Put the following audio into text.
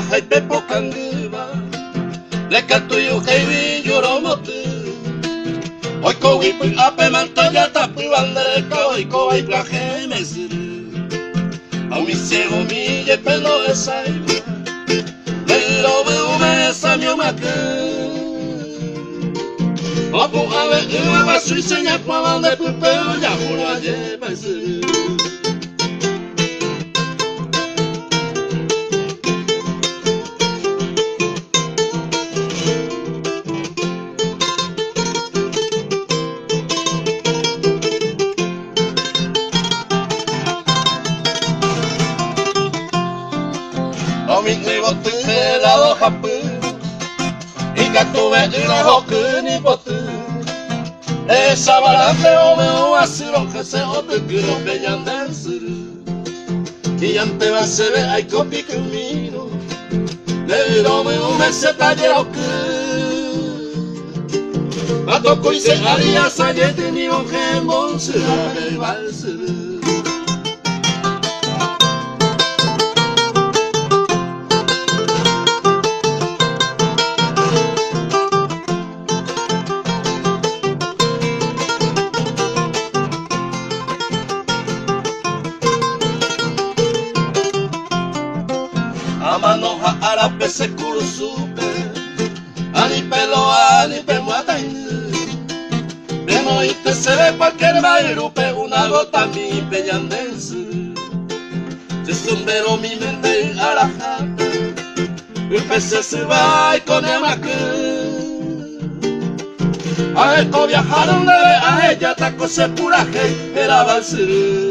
hay pepo canguba le canto yo que vi lloro mote hoy cogi pi ape mantoya tapi bandere hoy cogi plaje mesir a mi ciego mi ye pelo de saiba le lo veo me samio maque Apo ave ua basu seña kwa bande pepeo ya puro aye basu Omi ni botu pelado hapu Ikatuve ina hoku ni botu Esa balante ome o asiro que se ote kuro peyan densuru Y ante va se ve ai kopi kumino Nero me ume se talle hoku Atoko ise aria sayete ni onge monsura me balsuru Amanoha arape se kurusupe Ani pelo ani pe muatainu Vemo ite se ve cualquier bairupe Una gota mi peñandensu Se sombero mi mente arajata El pese se va y con emaku A esto viajaron de a ella taco se puraje Era balsuru